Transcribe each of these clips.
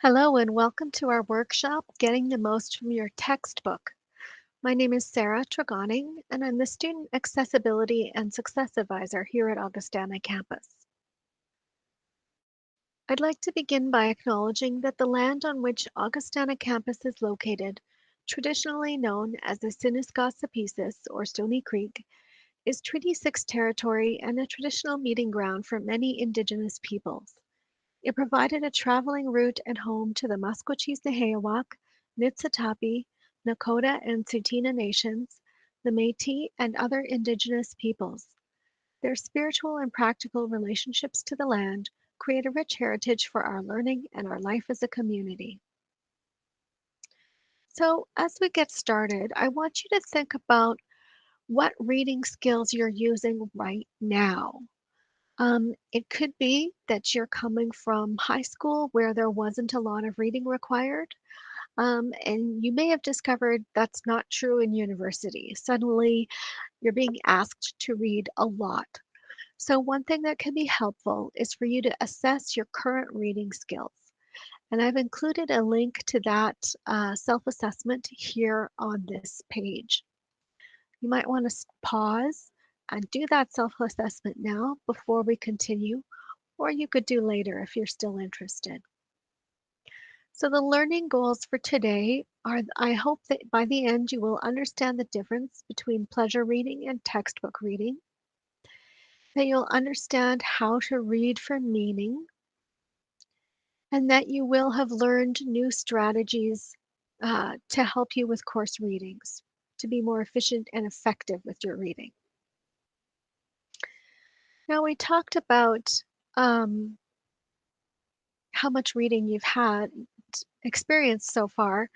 Hello and welcome to our workshop, Getting the Most from Your Textbook. My name is Sarah Tregoning, and I'm the Student Accessibility and Success Advisor here at Augustana campus. I'd like to begin by acknowledging that the land on which Augustana campus is located, traditionally known as the Sinisgassapieces or Stony Creek, is Treaty 6 territory and a traditional meeting ground for many Indigenous peoples. It provided a traveling route and home to the Musqueam, Nehiyawak, Niitsitapi, Nakota, and Tsuut'ina nations, the Métis, and other Indigenous peoples. Their spiritual and practical relationships to the land create a rich heritage for our learning and our life as a community. So, as we get started, I want you to think about what reading skills you're using right now. It could be that you're coming from high school where there wasn't a lot of reading required, and you may have discovered that's not true in university. Suddenly, you're being asked to read a lot. So, one thing that can be helpful is for you to assess your current reading skills. And I've included a link to that self assessment here on this page. You might want to pause and do that self assessment now before we continue, or you could do later if you're still interested. So the learning goals for today are, I hope that by the end you will understand the difference between pleasure reading and textbook reading, that you'll understand how to read for meaning, and that you will have learned new strategies to help you with course readings, to be more efficient and effective with your reading. Now we talked about um, how much reading you've had experienced so far,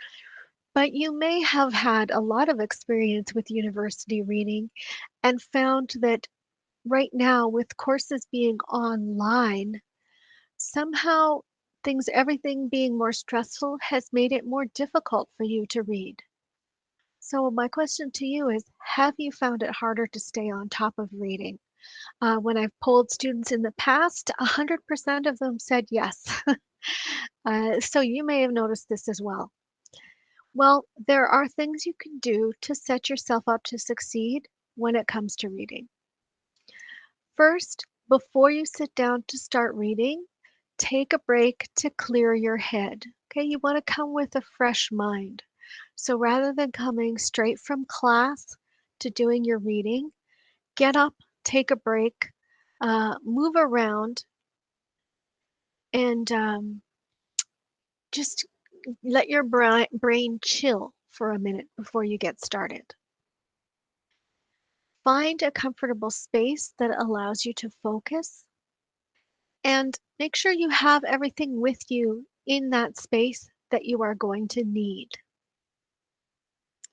but you may have had a lot of experience with university reading and found that right now, with courses being online, somehow everything being more stressful has made it more difficult for you to read. So, my question to you is, have you found it harder to stay on top of reading? When I've polled students in the past, 100% of them said yes. So, you may have noticed this as well. Well, there are things you can do to set yourself up to succeed when it comes to reading. First, before you sit down to start reading, take a break to clear your head. Okay, you want to come with a fresh mind. So rather than coming straight from class to doing your reading, get up, take a break, move around, and just let your brain chill for a minute before you get started. Find a comfortable space that allows you to focus and make sure you have everything with you in that space that you are going to need.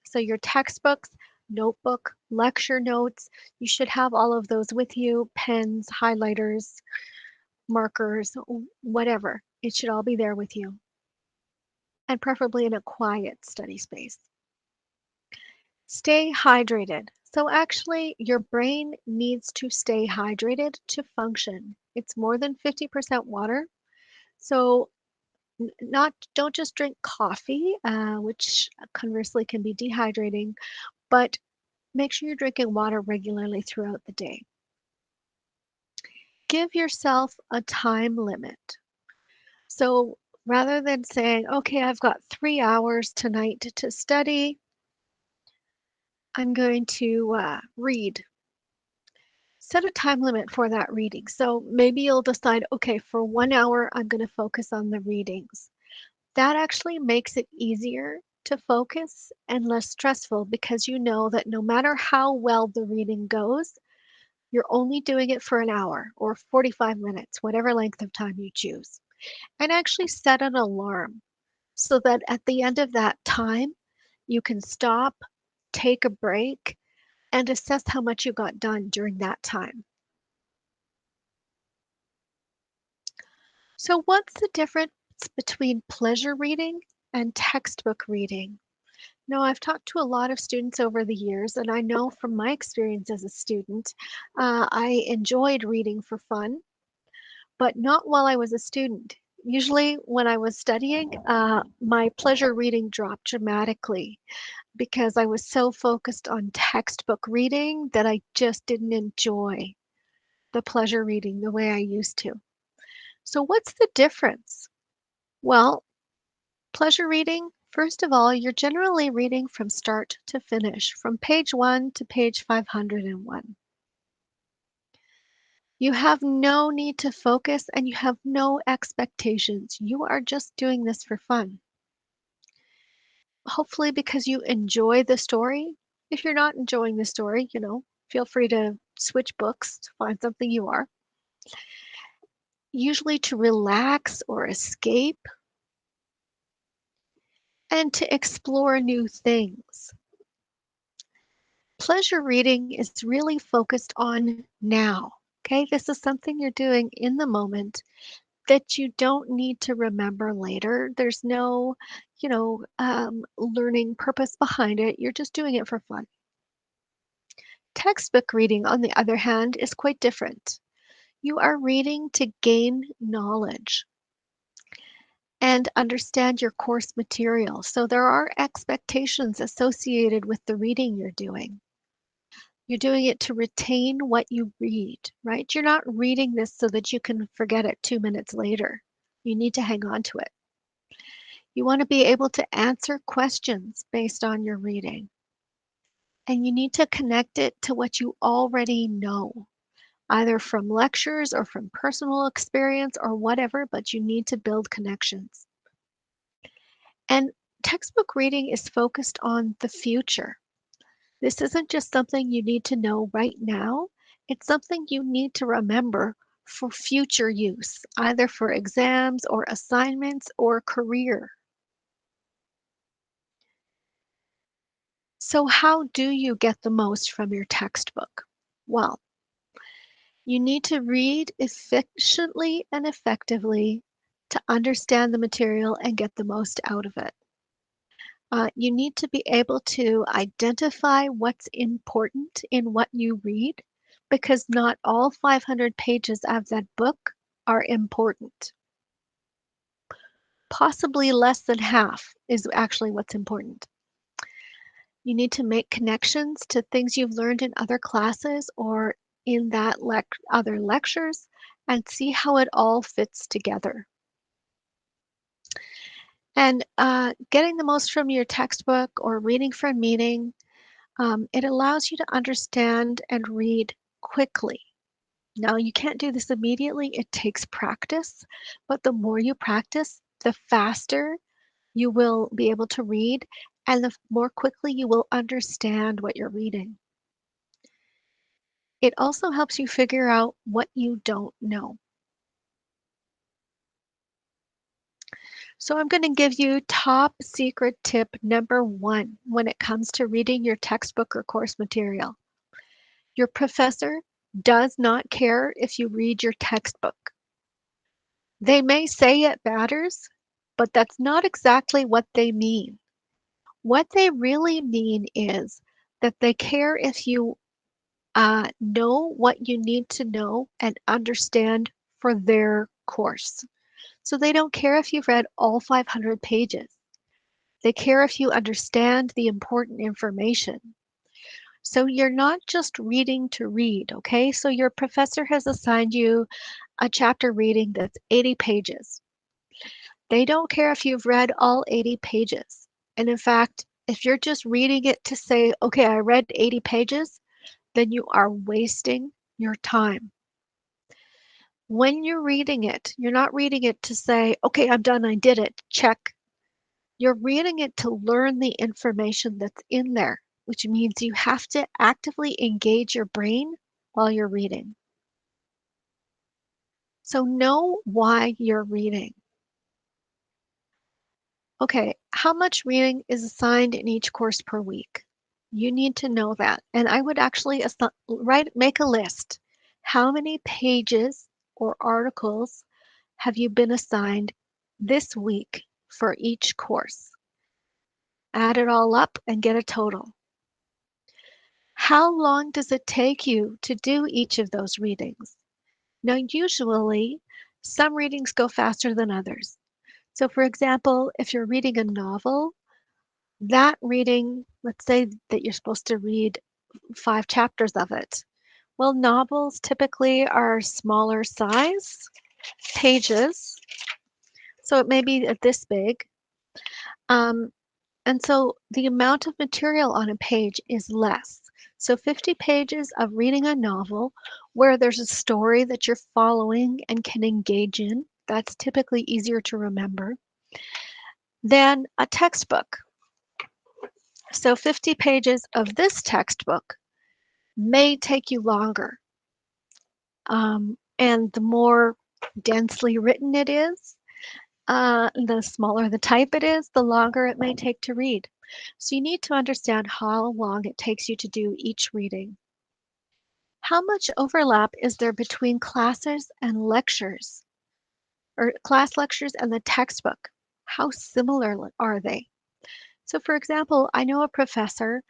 So your textbooks, notebook, lecture notes, you should have all of those with you, pens, highlighters, markers, whatever. It should all be there with you, and preferably in a quiet study space. Stay hydrated. So actually, your brain needs to stay hydrated to function. It's more than 50% water. So not don't just drink coffee, which conversely can be dehydrating, but make sure you're drinking water regularly throughout the day. Give yourself a time limit. So rather than saying, okay, I've got 3 hours tonight to study, I'm going to read. Set a time limit for that reading. So maybe you'll decide, okay, for 1 hour, I'm going to focus on the readings. That actually makes it easier to focus and less stressful because you know that no matter how well the reading goes, you're only doing it for an hour or 45 minutes, whatever length of time you choose. And actually set an alarm so that at the end of that time, you can stop, take a break, and assess how much you got done during that time. So, what's the difference between pleasure reading and textbook reading? No, I've talked to a lot of students over the years, and I know from my experience as a student, I enjoyed reading for fun, but not while I was a student. Usually, when I was studying, my pleasure reading dropped dramatically because I was so focused on textbook reading that I just didn't enjoy the pleasure reading the way I used to. So, what's the difference? Well, pleasure reading, first of all, you're generally reading from start to finish, from page 1 to page 501. You have no need to focus and you have no expectations. You are just doing this for fun. Hopefully, because you enjoy the story. If you're not enjoying the story, feel free to switch books to find something you are. Usually to relax or escape and to explore new things. Pleasure reading is really focused on now. Okay, this is something you're doing in the moment that you don't need to remember later. There's no, learning purpose behind it. You're just doing it for fun. Textbook reading, on the other hand, is quite different. You are reading to gain knowledge and understand your course material. So there are expectations associated with the reading you're doing. You're doing it to retain what you read, right? You're not reading this so that you can forget it 2 minutes later. You need to hang on to it. You want to be able to answer questions based on your reading. And you need to connect it to what you already know, either from lectures or from personal experience or whatever, but you need to build connections. And textbook reading is focused on the future. This isn't just something you need to know right now, it's something you need to remember for future use, either for exams or assignments or career. So, how do you get the most from your textbook? Well, you need to read efficiently and effectively to understand the material and get the most out of it. You need to be able to identify what's important in what you read because not all 500 pages of that book are important. Possibly less than half is actually what's important. You need to make connections to things you've learned in other classes or in that other lectures and see how it all fits together. And getting the most from your textbook or reading from meaning, it allows you to understand and read quickly. Now, you can't do this immediately, it takes practice, but the more you practice, the faster you will be able to read and the more quickly you will understand what you're reading. It also helps you figure out what you don't know. So, I'm going to give you top secret tip number one when it comes to reading your textbook or course material. Your professor does not care if you read your textbook. They may say it matters, but that's not exactly what they mean. What they really mean is that they care if you know what you need to know and understand for their course. So they don't care if you've read all 500 pages. They care if you understand the important information. So you're not just reading to read, okay? So your professor has assigned you a chapter reading that's 80 pages. They don't care if you've read all 80 pages. And in fact, if you're just reading it to say, okay, I read 80 pages, then you are wasting your time. When you're reading it, you're not reading it to say, okay, I'm done, I did it, check. You're reading it to learn the information that's in there, which means you have to actively engage your brain while you're reading. So know why you're reading. Okay, how much reading is assigned in each course per week? You need to know that. And I would actually make a list. How many pages or articles have you been assigned this week for each course? Add it all up and get a total. How long does it take you to do each of those readings? Now, usually Some readings go faster than others. So, for example, if you're reading a novel, that reading, let's say that you're supposed to read 5 chapters of it. Well, novels typically are smaller size pages, so it may be this big. Um, and so the amount of material on a page is less. So 50 pages of reading a novel where there's a story that you're following and can engage in, that's typically easier to remember than a textbook. So 50 pages of this textbook may take you longer. And the more densely written it is, the smaller the type it is, the longer it may take to read. So you need to understand how long it takes you to do each reading. How much overlap is there between classes and lectures, or class lectures and the textbook? How similar are they? So, for example, I know a professor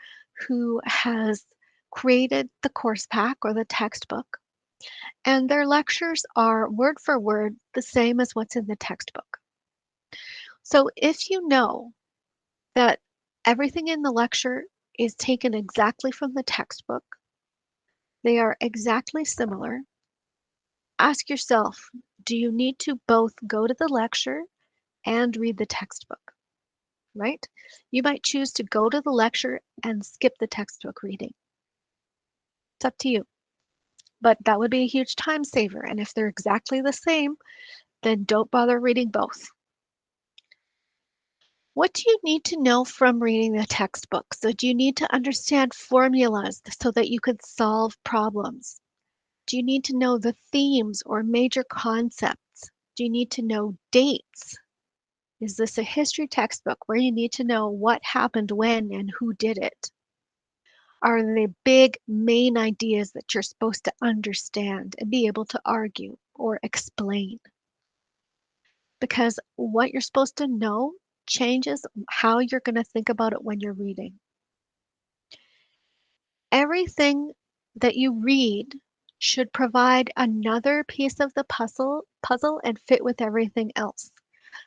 who has created the course pack or the textbook, and their lectures are word for word the same as what's in the textbook. So, if you know that everything in the lecture is taken exactly from the textbook, they are exactly similar, ask yourself, do you need to both go to the lecture and read the textbook, right? You might choose to go to the lecture and skip the textbook reading. It's up to you. But that would be a huge time saver. And if they're exactly the same, then don't bother reading both. What do you need to know from reading the textbook? So do you need to understand formulas so that you could solve problems? Do you need to know the themes or major concepts? Do you need to know dates? Is this a history textbook where you need to know what happened when and who did it? Are they big main ideas that you're supposed to understand and be able to argue or explain? Because what you're supposed to know changes how you're going to think about it when you're reading. Everything that you read should provide another piece of the puzzle and fit with everything else.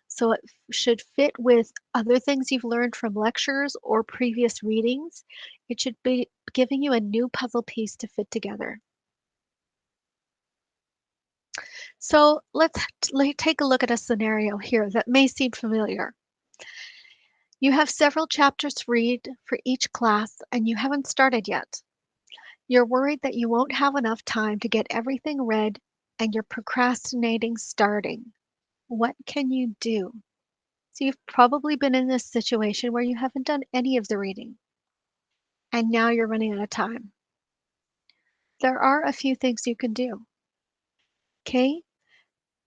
So it should fit with other things you've learned from lectures or previous readings. It should be giving you a new puzzle piece to fit together. So let's take a look at a scenario here that may seem familiar. You have several chapters to read for each class and you haven't started yet. You're worried that you won't have enough time to get everything read and you're procrastinating starting. What can you do? So you've probably been in this situation where you haven't done any of the reading and now you're running out of time. There are a few things you can do. Okay,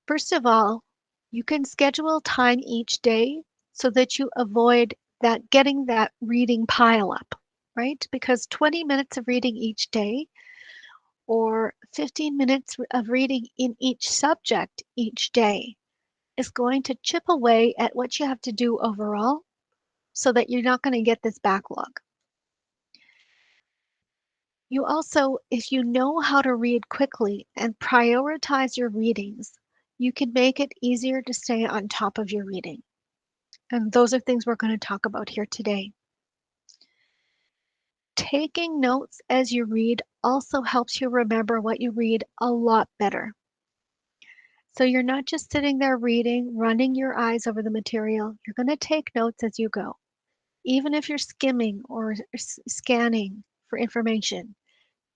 first of all, you can schedule time each day so that you avoid that getting that reading pile up, right? Because 20 minutes of reading each day or 15 minutes of reading in each subject each day is going to chip away at what you have to do overall so that you're not going to get this backlog. You also, if you know how to read quickly and prioritize your readings, you can make it easier to stay on top of your reading. And those are things we're going to talk about here today. Taking notes as you read also helps you remember what you read a lot better. So you're not just sitting there reading, running your eyes over the material. You're going to take notes as you go. Even if you're skimming or scanning for information,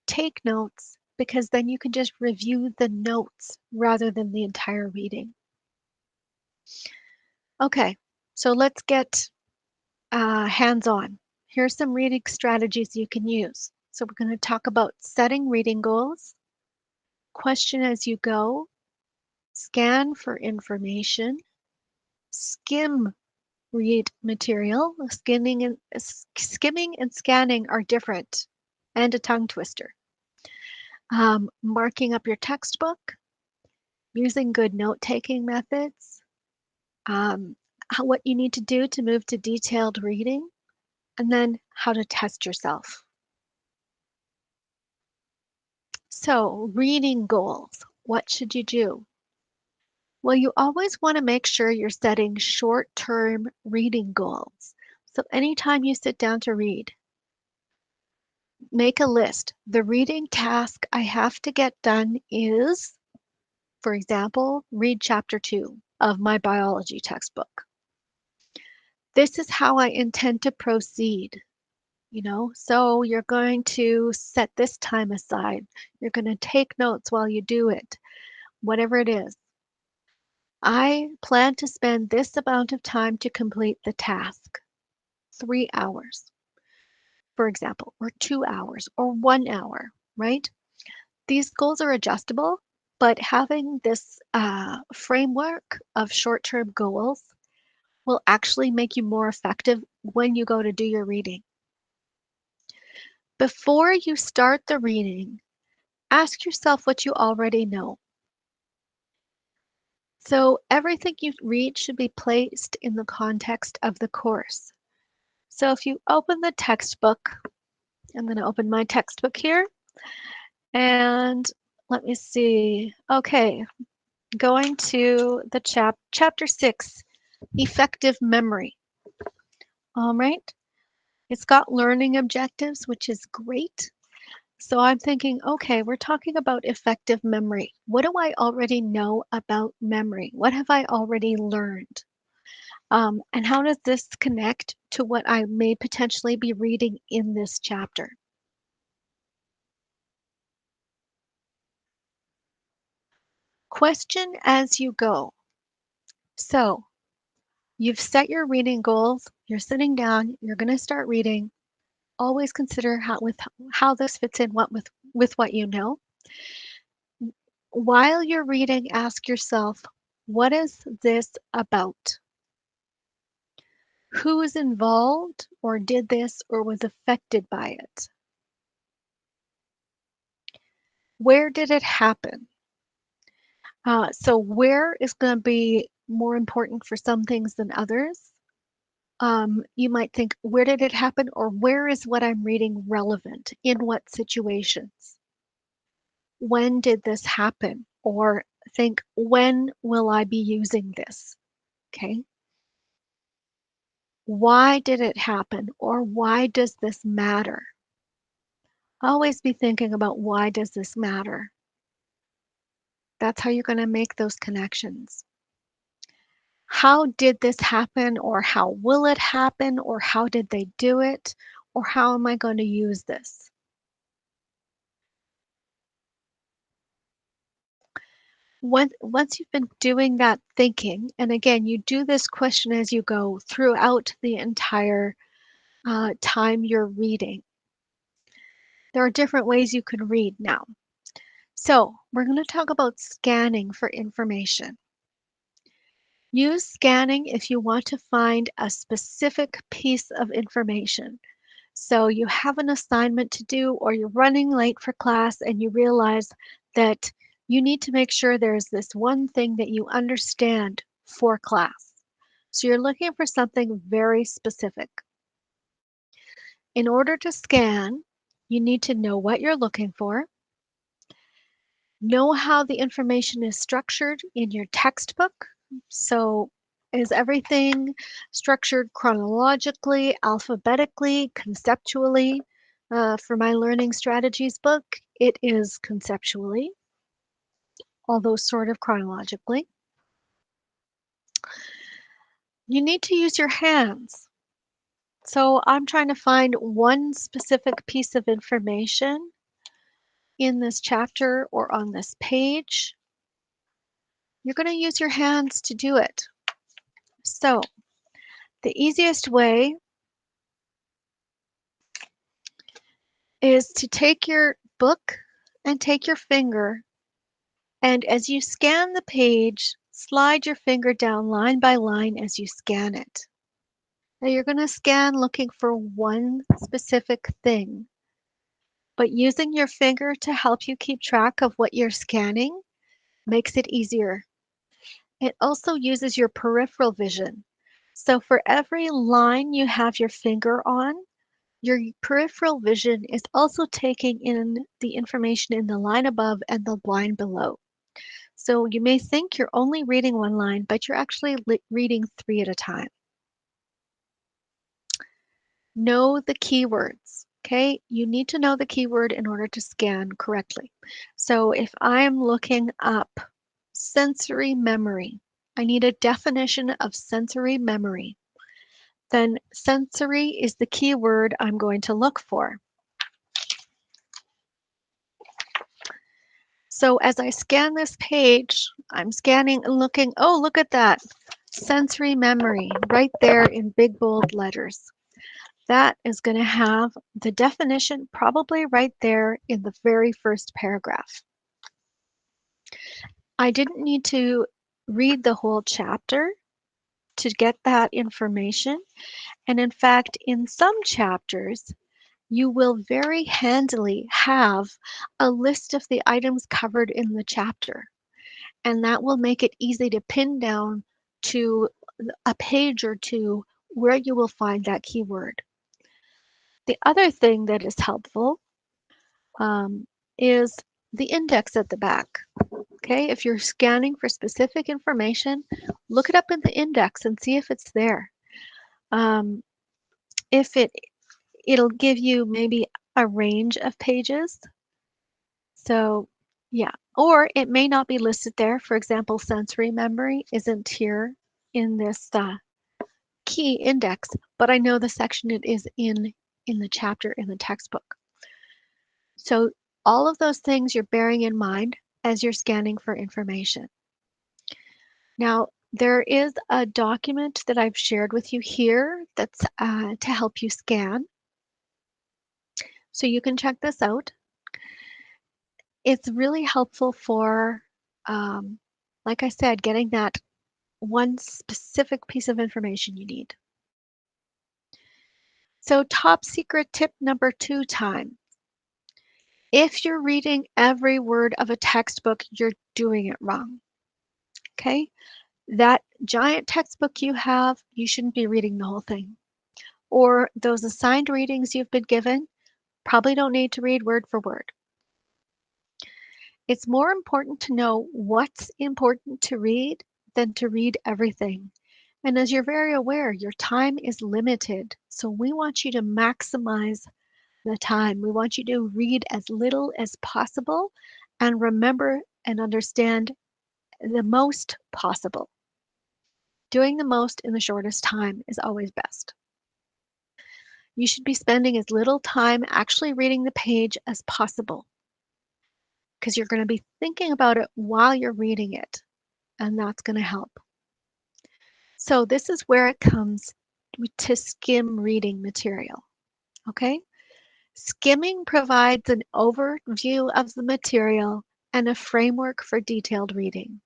take notes because then you can just review the notes rather than the entire reading. Okay, so let's get hands-on. Here's some reading strategies you can use. So we're going to talk about setting reading goals, question as you go, scan for information, skim read material. Skimming and scanning are different and a tongue twister. Marking up your textbook, using good note-taking methods, what you need to do to move to detailed reading, and then how to test yourself. So, reading goals. What should you do? Well, you always want to make sure you're setting short-term reading goals. So anytime you sit down to read, make a list. The reading task I have to get done is, for example, read chapter 2 of my biology textbook. This is how I intend to proceed. So you're going to set this time aside. You're going to take notes while you do it, whatever it is. I plan to spend this amount of time to complete the task, 3 hours, for example, or 2 hours, or 1 hour, right? These goals are adjustable, but having this framework of short-term goals will actually make you more effective when you go to do your reading. Before you start the reading, ask yourself what you already know. So everything you read should be placed in the context of the course. So if you open the textbook, I'm going to open my textbook here, and let me see. Okay, going to the chapter 6, effective memory. All right, it's got learning objectives, which is great. So I'm thinking, okay, we're talking about effective memory. What do I already know about memory? What have I already learned? And how does this connect to what I may potentially be reading in this chapter? Question as you go. So you've set your reading goals, you're sitting down, you're going to start reading. Always consider how this fits in with what you know. While you're reading, ask yourself, what is this about? Who is involved or did this or was affected by it? Where did it happen? So where is going to be more important for some things than others. You might think, where did it happen? Or where is what I'm reading relevant? In what situations? When did this happen? Or think, when will I be using this? Okay. Why did it happen? Or why does this matter? Always be thinking about, why does this matter? That's how you're going to make those connections. How did this happen? Or how will it happen? Or how did they do it? Or how am I going to use this? Once you've been doing that thinking, and again, you do this question as you go throughout the entire time you're reading. There are different ways you can read now. So we're going to talk about scanning for information. Use scanning if you want to find a specific piece of information. So you have an assignment to do, or you're running late for class and you realize that you need to make sure there's this one thing that you understand for class. So you're looking for something very specific. In order to scan, you need to know what you're looking for, know how the information is structured in your textbook. So is everything structured chronologically, alphabetically, conceptually? For my learning strategies book, it is conceptually, although sort of chronologically. You need to use your hands. So I'm trying to find one specific piece of information in this chapter or on this page. You're going to use your hands to do it. So the easiest way is to take your book and take your finger, and as you scan the page, slide your finger down line by line as you scan it. Now you're going to scan looking for one specific thing, but using your finger to help you keep track of what you're scanning makes it easier. It also uses your peripheral vision. So for every line you have your finger on, your peripheral vision is also taking in the information in the line above and the line below. So you may think you're only reading one line, but you're actually reading three at a time. Know the keywords. Okay, you need to know the keyword in order to scan correctly. So if I'm looking up sensory memory, I need a definition of sensory memory. Then sensory is the keyword I'm going to look for. So as I scan this page, I'm scanning and looking, oh, look at that. Sensory memory right there in big bold letters. That is going to have the definition probably right there in the very first paragraph. I didn't need to read the whole chapter to get that information. And in fact, in some chapters, you will very handily have a list of the items covered in the chapter. And that will make it easy to pin down to a page or two where you will find that keyword. The other thing that is helpful um, is the index at the back. Okay, if you're scanning for specific information, look it up in the index and see if it's there. If it'll give you maybe a range of pages. So yeah, or it may not be listed there. For example, sensory memory isn't here in this key index, but I know the section it is in the chapter in the textbook. So all of those things you're bearing in mind as you're scanning for information. Now, there is a document that I've shared with you here that's to help you scan. So you can check this out. It's really helpful for, um, like I said, getting that one specific piece of information you need. So top secret tip number 2 time. If you're reading every word of a textbook, you're doing it wrong. Okay? That giant textbook you have, you shouldn't be reading the whole thing. Or those assigned readings you've been given, probably don't need to read word for word. It's more important to know what's important to read than to read everything. And as you're very aware, your time is limited. So we want you to maximize the time. We want you to read as little as possible and remember and understand the most possible. Doing the most in the shortest time is always best. You should be spending as little time actually reading the page as possible because you're going to be thinking about it while you're reading it, and that's going to help. So this is where it comes to skim reading material, okay? Skimming provides an overview of the material and a framework for detailed reading.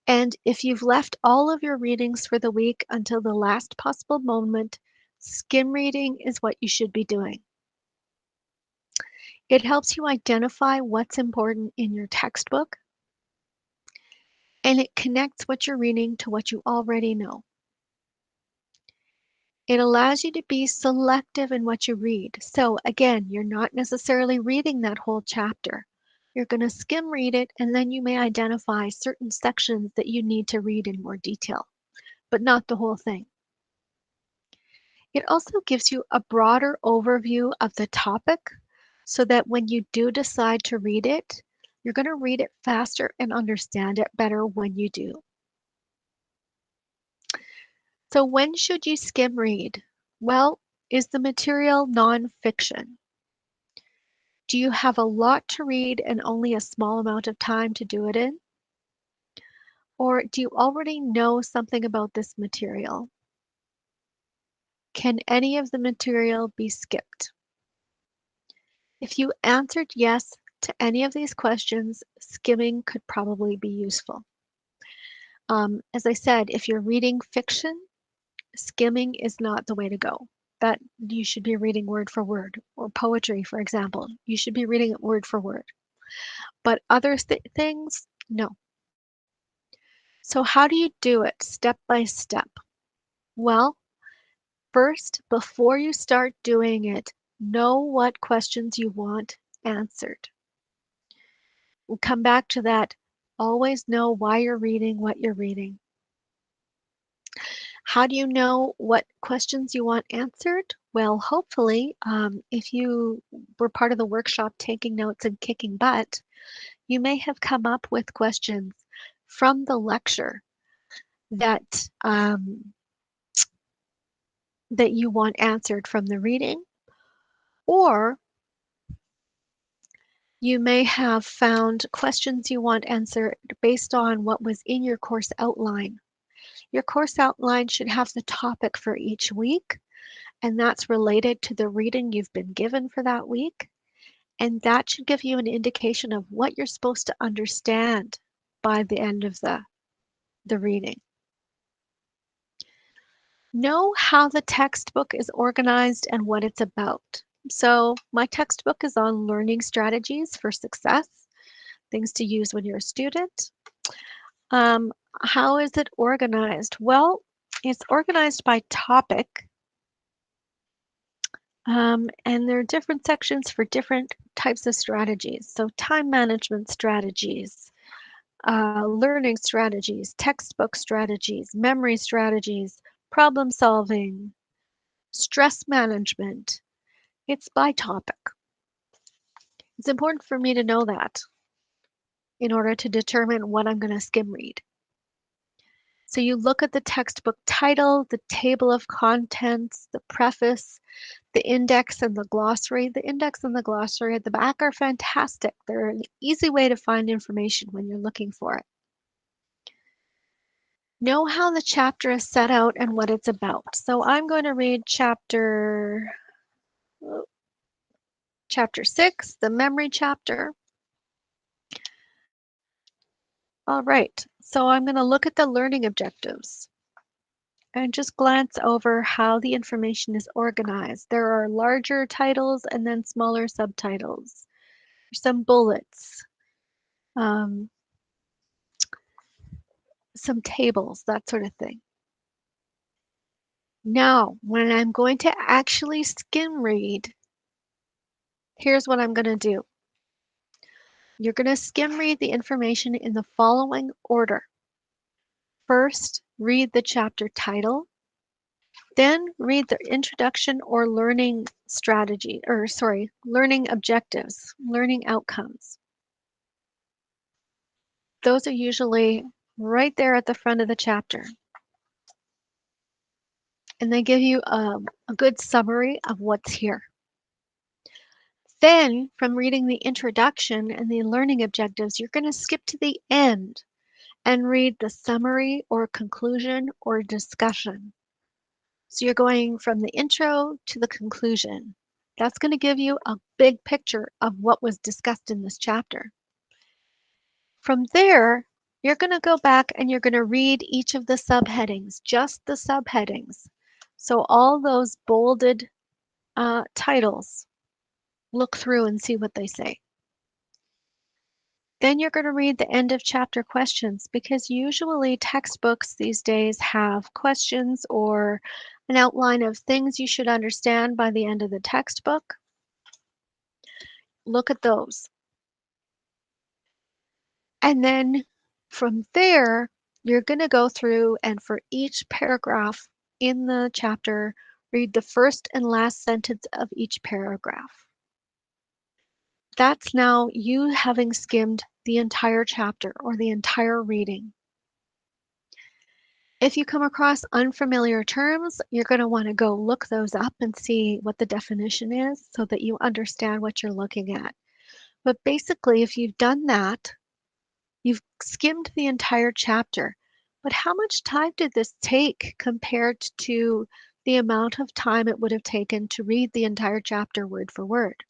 And if you've left all of your readings for the week until the last possible moment, skim reading is what you should be doing. It helps you identify what's important in your textbook, and it connects what you're reading to what you already know. It allows you to be selective in what you read. So again, you're not necessarily reading that whole chapter. You're going to skim read it, and then you may identify certain sections that you need to read in more detail, but not the whole thing. It also gives you a broader overview of the topic so that when you do decide to read it, you're going to read it faster and understand it better when you do. So when should you skim read? Well, is the material nonfiction? Do you have a lot to read and only a small amount of time to do it in? Or do you already know something about this material? Can any of the material be skipped? If you answered yes to any of these questions, skimming could probably be useful. As I said, if you're reading fiction, skimming is not the way to go. That you should be reading word for word, or poetry, for example. You should be reading it word for word. But other things, no. So how do you do it step by step? Well, first, before you start doing it, know what questions you want answered. We'll come back to that Always know why you're reading what you're reading. How do you know what questions you want answered? Well, hopefully, if you were part of the workshop taking notes and kicking butt, you may have come up with questions from the lecture that that you want answered from the reading, or you may have found questions you want answered based on what was in your course outline. Your course outline should have the topic for each week, and that's related to the reading you've been given for that week. And that should give you an indication of what you're supposed to understand by the end of the reading. Know how the textbook is organized and what it's about. So my textbook is on learning strategies for success, things to use when you're a student. Um, how is it organized? Well, it's organized by topic, and there are different sections for different types of strategies. So time management strategies, learning strategies, textbook strategies, memory strategies, problem solving, stress management. It's by topic. It's important for me to know that in order to determine what I'm going to skim read. So you look at the textbook title, the table of contents, the preface, the index and the glossary. The index and the glossary at the back are fantastic. They're an easy way to find information when you're looking for it. Know how the chapter is set out and what it's about. So I'm going to read chapter 6, the memory chapter. All right, so I'm going to look at the learning objectives and just glance over how the information is organized. There are larger titles and then smaller subtitles. Some bullets, um, some tables, that sort of thing. Now, when I'm going to actually skim read, here's what I'm going to do. You're going to skim read the information in the following order. First, read the chapter title. Then read the introduction or learning strategy, or sorry, learning objectives, learning outcomes. Those are usually right there at the front of the chapter. And they give you a good summary of what's here. Then, from reading the introduction and the learning objectives, you're going to skip to the end and read the summary or conclusion or discussion. So you're going from the intro to the conclusion. That's going to give you a big picture of what was discussed in this chapter. From there, you're going to go back and you're going to read each of the subheadings, just the subheadings. So all those bolded titles, look through and see what they say. Then you're going to read the end of chapter questions, because usually textbooks these days have questions or an outline of things you should understand by the end of the textbook. Look at those. And then from there, you're going to go through and for each paragraph in the chapter, read the first and last sentence of each paragraph. That's now you having skimmed the entire chapter or the entire reading. If you come across unfamiliar terms, you're going to want to go look those up and see what the definition is so that you understand what you're looking at. But basically, if you've done that, you've skimmed the entire chapter. But how much time did this take compared to the amount of time it would have taken to read the entire chapter word for word?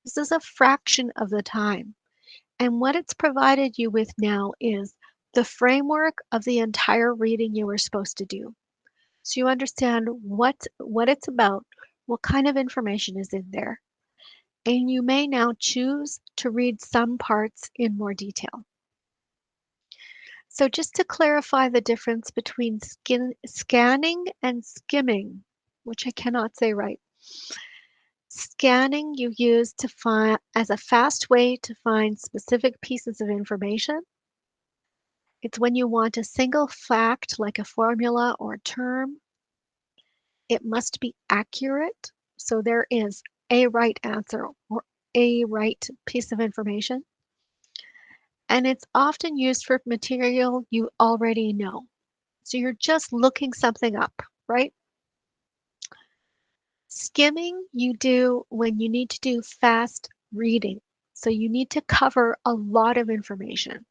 This is a fraction of the time. And what it's provided you with now is the framework of the entire reading you were supposed to do. So you understand what it's about, what kind of information is in there, and you may now choose to read some parts in more detail. So just to clarify the difference between scanning and skimming, which I cannot say right. Scanning you use to find as a fast way to find specific pieces of information. It's when you want a single fact like a formula or term. It must be accurate. So there is a right answer or a right piece of information. And it's often used for material you already know. So you're just looking something up, right? Skimming you do when you need to do fast reading. So you need to cover a lot of information.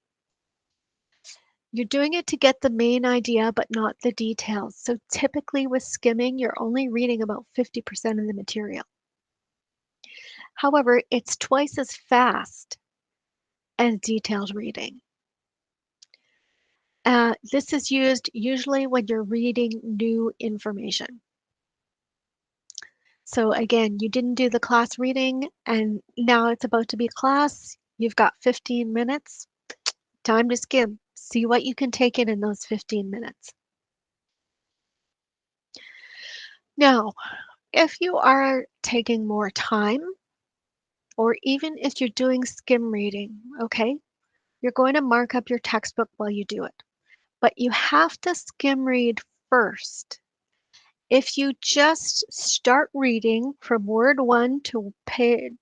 You're doing it to get the main idea, but not the details. So typically with skimming, you're only reading about 50% of the material. However, it's twice as fast as detailed reading. This is used usually when you're reading new information. So again, you didn't do the class reading and now it's about to be class. You've got 15 minutes. Time to skim. See what you can take in those 15 minutes. Now, if you are taking more time, or even if you're doing skim reading, okay, you're going to mark up your textbook while you do it. But you have to skim read first. If you just start reading from word 1 to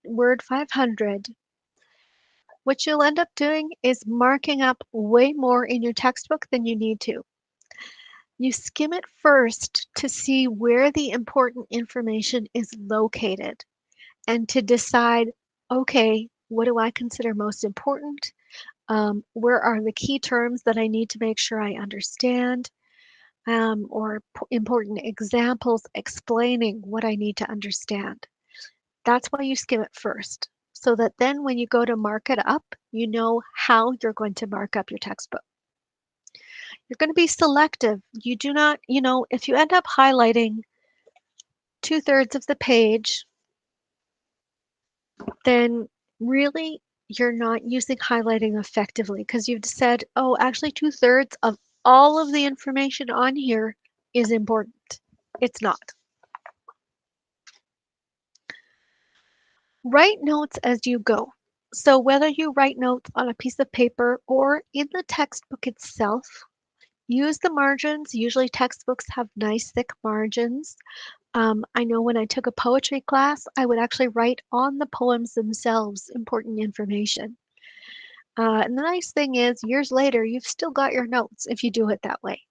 word 500, what you'll end up doing is marking up way more in your textbook than you need to. You skim it first to see where the important information is located and to decide, okay, what do I consider most important? Where are the key terms that I need to make sure I understand? Or important examples explaining what I need to understand. That's why you skim it first, so that then when you go to mark it up, you know how you're going to mark up your textbook. You're going to be selective. You do not, if you end up highlighting 2/3 of the page, then really you're not using highlighting effectively because you've said, oh, actually 2/3 of all of the information on here is important. It's not. Write notes as you go. So whether you write notes on a piece of paper or in the textbook itself, use the margins. Usually textbooks have nice thick margins. I know when I took a poetry class, I would actually write on the poems themselves important information. And the nice thing is, years later, you've still got your notes if you do it that way.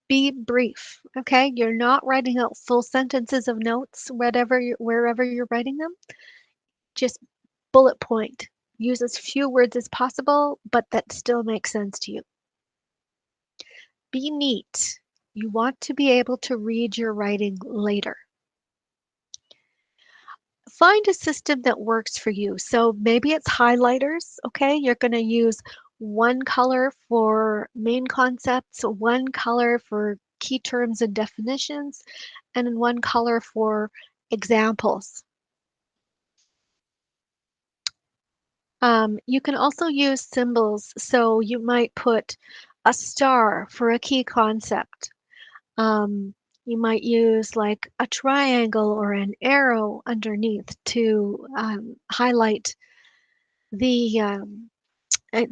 Be brief, okay? You're not writing out full sentences of notes, wherever you're writing them. Just bullet point. Use as few words as possible, but that still makes sense to you. Be neat. You want to be able to read your writing later. Find a system that works for you. So maybe it's highlighters, okay? You're going to use one color for main concepts, one color for key terms and definitions, and then one color for examples. You can also use symbols. So you might put a star for a key concept. You might use like a triangle or an arrow underneath to highlight the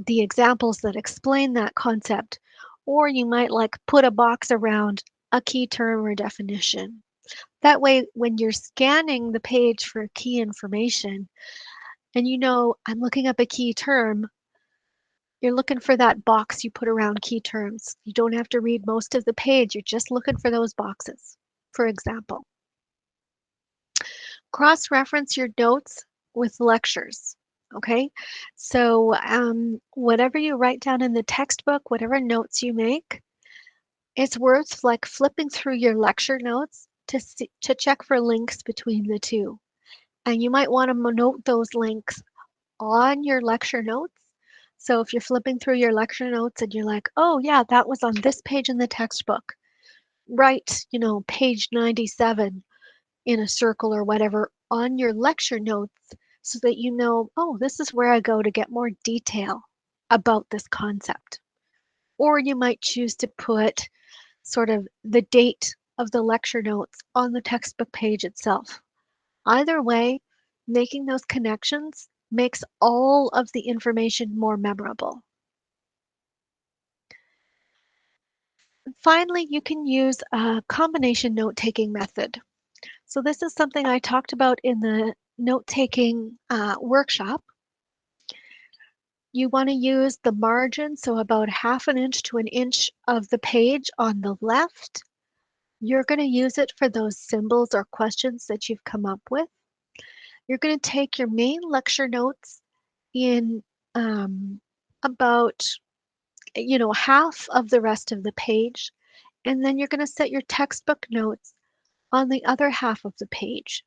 examples that explain that concept. Or you might like put a box around a key term or definition. That way, when you're scanning the page for key information, and I'm looking up a key term, you're looking for that box you put around key terms. You don't have to read most of the page. You're just looking for those boxes, for example. Cross-reference your notes with lectures, okay? So whatever you write down in the textbook, whatever notes you make, it's worth like flipping through your lecture notes to check for links between the two. And you might want to note those links on your lecture notes. So if you're flipping through your lecture notes and you're like, oh yeah, that was on this page in the textbook, write, page 97 in a circle or whatever on your lecture notes so that you know, oh, this is where I go to get more detail about this concept. Or you might choose to put sort of the date of the lecture notes on the textbook page itself. Either way, making those connections makes all of the information more memorable. Finally, you can use a combination note-taking method. So this is something I talked about in the note-taking workshop. You want to use the margin, so about half an inch to an inch of the page on the left. You're going to use it for those symbols or questions that you've come up with. You're going to take your main lecture notes in about, half of the rest of the page, and then you're going to set your textbook notes on the other half of the page.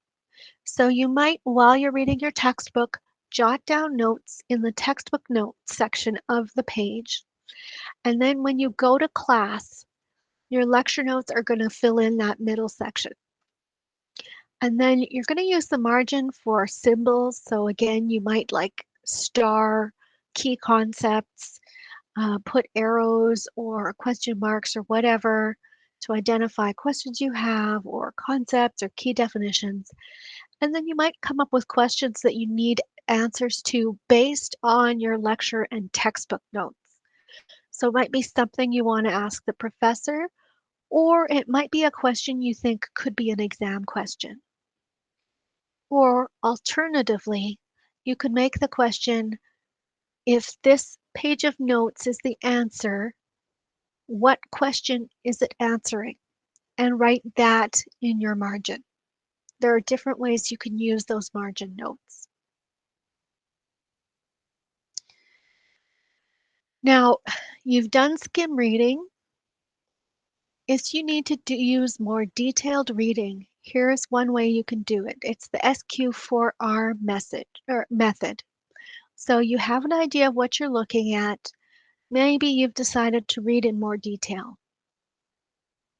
So you might, while you're reading your textbook, jot down notes in the textbook notes section of the page. And then when you go to class, your lecture notes are going to fill in that middle section. And then you're going to use the margin for symbols. So again, you might like star, key concepts, put arrows or question marks or whatever to identify questions you have or concepts or key definitions. And then you might come up with questions that you need answers to based on your lecture and textbook notes. So it might be something you want to ask the professor, or it might be a question you think could be an exam question. Or alternatively, you could make the question, if this page of notes is the answer, what question is it answering? And write that in your margin. There are different ways you can use those margin notes. Now, you've done skim reading. If you need to use more detailed reading, here is one way you can do it. It's the SQ4R method. So you have an idea of what you're looking at. Maybe you've decided to read in more detail.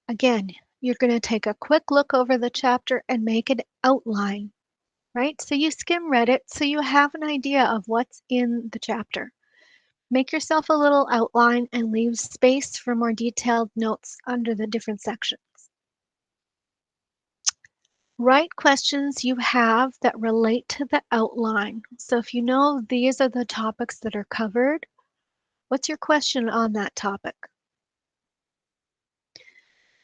Again, you're going to take a quick look over the chapter and make an outline, right? So you skim read it, so you have an idea of what's in the chapter. Make yourself a little outline and leave space for more detailed notes under the different sections. Write questions you have that relate to the outline. So if you know these are the topics that are covered, what's your question on that topic?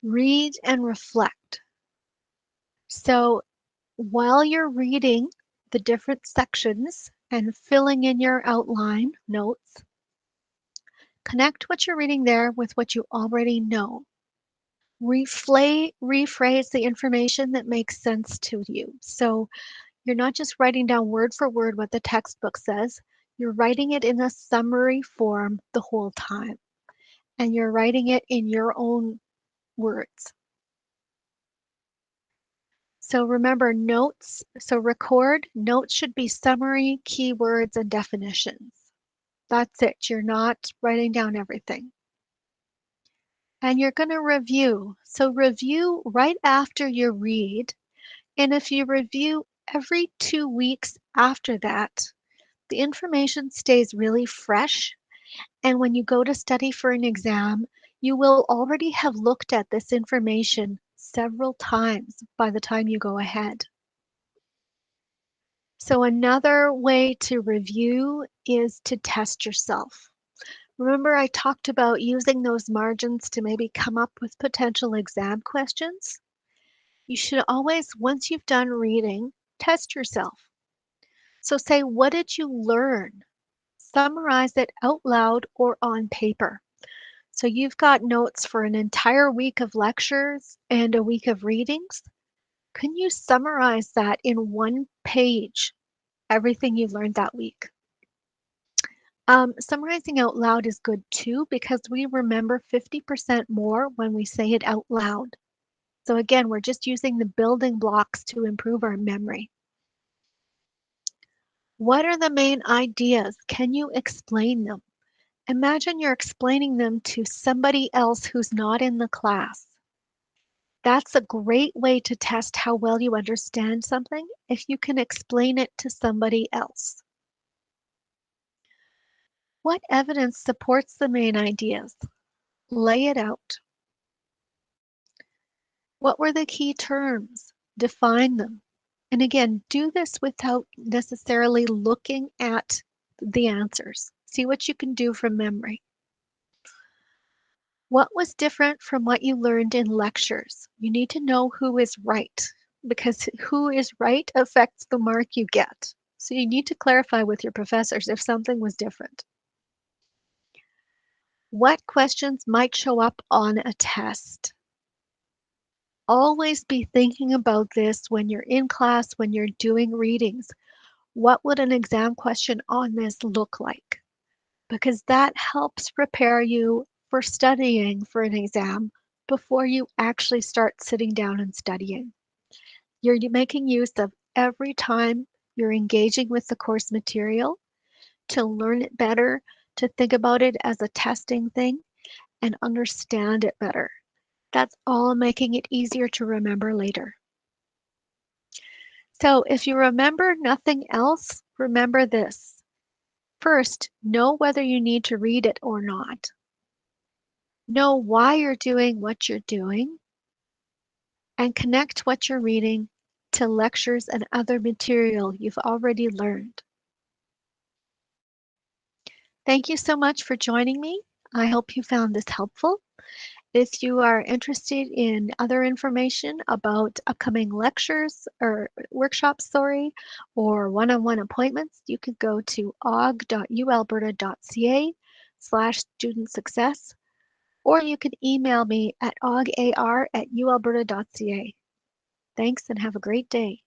Read and reflect. So while you're reading the different sections and filling in your outline notes, connect what you're reading there with what you already know. Rephrase the information that makes sense to you. So you're not just writing down word for word what the textbook says, you're writing it in a summary form the whole time. And you're writing it in your own words. So remember notes, so record, notes should be summary, keywords, and definitions. That's it, you're not writing down everything. And you're gonna review. So review right after you read. And if you review every 2 weeks after that, the information stays really fresh. And when you go to study for an exam, you will already have looked at this information several times by the time you go ahead. So another way to review is to test yourself. Remember I talked about using those margins to maybe come up with potential exam questions? You should always, once you've done reading, test yourself. So say, what did you learn? Summarize it out loud or on paper. So you've got notes for an entire week of lectures and a week of readings. Can you summarize that in one page, everything you learned that week? Summarizing out loud is good too because we remember 50% more when we say it out loud. So again, we're just using the building blocks to improve our memory. What are the main ideas? Can you explain them? Imagine you're explaining them to somebody else who's not in the class. That's a great way to test how well you understand something if you can explain it to somebody else. What evidence supports the main ideas? Lay it out. What were the key terms? Define them. And again, do this without necessarily looking at the answers. See what you can do from memory. What was different from what you learned in lectures? You need to know who is right because who is right affects the mark you get. So you need to clarify with your professors if something was different. What questions might show up on a test? Always be thinking about this when you're in class, when you're doing readings. What would an exam question on this look like? Because that helps prepare you for studying for an exam before you actually start sitting down and studying. You're making use of every time you're engaging with the course material to learn it better, to think about it as a testing thing and understand it better. That's all making it easier to remember later. So if you remember nothing else, remember this. First, know whether you need to read it or not. Know why you're doing what you're doing and connect what you're reading to lectures and other material you've already learned. Thank you so much for joining me. I hope you found this helpful. If you are interested in other information about upcoming lectures or workshops, or one-on-one appointments, you can go to aug.ualberta.ca/student success, or you can email me at augar@ualberta.ca. Thanks and have a great day.